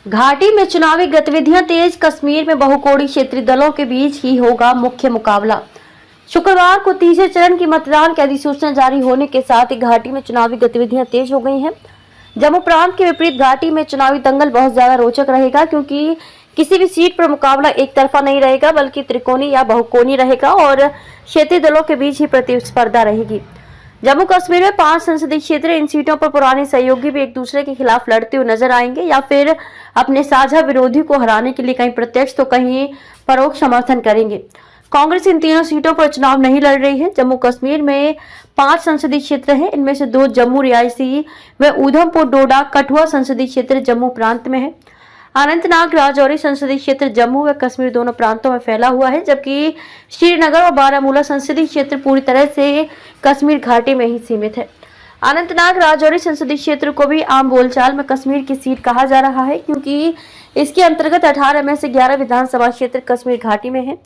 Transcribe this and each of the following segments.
घाटी में चुनावी गतिविधियां तेज। कश्मीर में बहुकोणीय क्षेत्रीय दलों के बीच ही होगा मुख्य मुकाबला। शुक्रवार को तीसरे चरण की मतदान की अधिसूचना जारी होने के साथ ही घाटी में चुनावी गतिविधियां तेज हो गई हैं। जम्मू प्रांत के विपरीत घाटी में चुनावी दंगल बहुत ज्यादा रोचक रहेगा, क्योंकि किसी भी सीट पर मुकाबला एक तरफा नहीं रहेगा, बल्कि त्रिकोणीय या बहुकोणीय रहेगा और क्षेत्रीय दलों के बीच ही प्रतिस्पर्धा रहेगी। जम्मू कश्मीर में 5 संसदीय क्षेत्र। इन सीटों पर पुराने सहयोगी भी एक दूसरे के खिलाफ लड़ते हुए नजर आएंगे या फिर अपने साझा विरोधी को हराने के लिए कहीं प्रत्यक्ष तो कहीं परोक्ष समर्थन करेंगे। कांग्रेस इन तीनों सीटों पर चुनाव नहीं लड़ रही है। जम्मू कश्मीर में 5 संसदीय क्षेत्र हैं। इनमें से 2 जम्मू रियासी व उधमपुर डोडा कठुआ संसदीय क्षेत्र जम्मू प्रांत में है। अनंतनाग राजौरी संसदीय क्षेत्र जम्मू व कश्मीर दोनों प्रांतों में फैला हुआ है, जबकि श्रीनगर और बारामूला संसदीय क्षेत्र पूरी तरह से कश्मीर घाटी में ही सीमित है। अनंतनाग राजौरी संसदीय क्षेत्र को भी आम बोलचाल में कश्मीर की सीट कहा जा रहा है, क्योंकि इसके अंतर्गत 18 में से 11 विधानसभा क्षेत्र कश्मीर घाटी में है।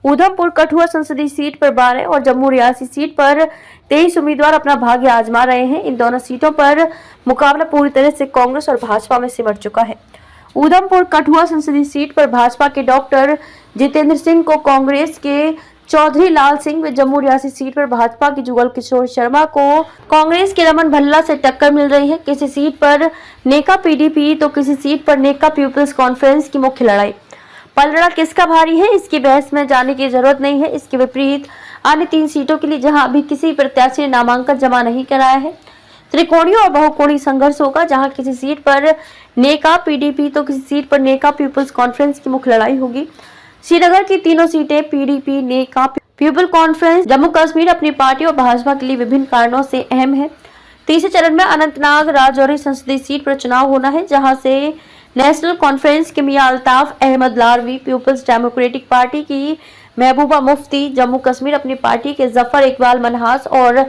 उधमपुर कठुआ संसदीय सीट पर 12 और जम्मू रियासी सीट पर 23 उम्मीदवार अपना भाग्य आजमा रहे हैं। इन दोनों सीटों पर मुकाबला पूरी तरह से कांग्रेस और भाजपा में सिमट चुका है। उधमपुर कठुआ संसदीय सीट पर भाजपा के डॉक्टर जितेंद्र सिंह को कांग्रेस के चौधरी लाल सिंह व जम्मू रियासी सीट पर भाजपा के जुगल किशोर शर्मा को कांग्रेस के रमन भल्ला से टक्कर मिल रही है। किसी सीट पर नेका पीडीपी तो किसी सीट पर नेका पीपल्स कॉन्फ्रेंस की मुख्य लड़ाई। पलड़ा किसका भारी है, इसकी बहस में जाने की जरूरत नहीं है। इसके विपरीत अन्य 3 सीटों के लिए जहां अभी किसी प्रत्याशी ने नामांकन जमा नहीं कराया है, त्रिकोणीय और बहुकोणीय संघर्ष होगा, जहां किसी सीट पर नेका पीडीपी तो किसी सीट पर नेका पीपल्स कॉन्फ्रेंस की मुख्य लड़ाई होगी। श्रीनगर की तीनों सीटें पीडीपी, नेका people conference, Jammu Kashmir Apni party और भाजपा के लिए विभिन्न कारणों से अहम है। तीसरे चरण में अनंतनाग राजौरी संसदीय सीट पर चुनाव होना है, जहां से नेशनल कॉन्फ्रेंस के Mian Altaf Ahmed Larvi, peoples democratic party की महबूबा मुफ्ती, जम्मू कश्मीर अपनी पार्टी के जफर इकबाल मनहास और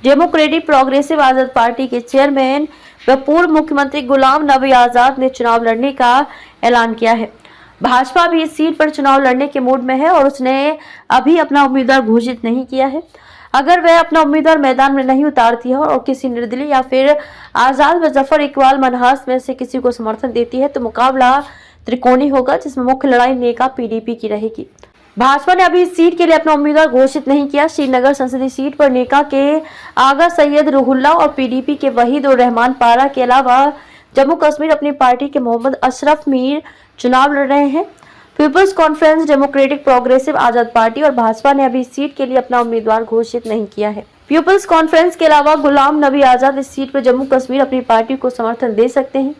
डेमोक्रेटिक प्रोग्रेसिव आजाद पार्टी के चेयरमैन व पूर्व मुख्यमंत्री गुलाम नबी आजाद ने चुनाव लड़ने का ऐलान किया है। भाजपा भी इस सीट पर चुनाव लड़ने के मूड में है और उसने अभी अपना उम्मीदवार घोषित नहीं किया है। अगर वह अपना उम्मीदवार मैदान में नहीं उतारती है और किसी निर्दलीय या फिर आजाद व जफर इकबाल मनहास में से किसी को समर्थन देती है, तो मुकाबला त्रिकोणीय होगा, जिसमें मुख्य लड़ाई नेका पीडीपी की रहेगी। भाजपा ने अभी इस सीट के लिए अपना उम्मीदवार घोषित नहीं किया। श्रीनगर संसदीय सीट पर नेका के आगा सैयद रूहुल्ला और पीडीपी के वहीद उर रहमान पारा के अलावा जम्मू कश्मीर अपनी पार्टी के मोहम्मद अशरफ मीर चुनाव लड़ रहे हैं। पीपल्स कॉन्फ्रेंस, डेमोक्रेटिक प्रोग्रेसिव आजाद पार्टी और भाजपा ने अभी इस सीट के लिए अपना उम्मीदवार घोषित नहीं किया है। पीपल्स कॉन्फ्रेंस के अलावा गुलाम नबी आजाद इस सीट पर जम्मू कश्मीर अपनी पार्टी को समर्थन दे सकते हैं।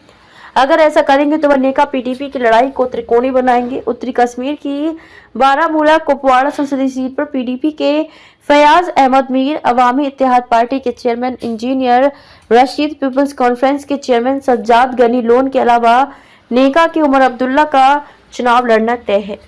अगर ऐसा करेंगे तो वह नेका पीडीपी की लड़ाई को त्रिकोणीय बनाएंगे। उत्तरी कश्मीर की बारामूला कुपवाड़ा संसदीय सीट पर पीडीपी के फयाज अहमद मीर, अवामी इत्तेहाद पार्टी के चेयरमैन इंजीनियर रशीद, पीपल्स कॉन्फ्रेंस के चेयरमैन सज्जाद गनी लोन के अलावा नेका के उमर अब्दुल्ला का चुनाव लड़ना तय है।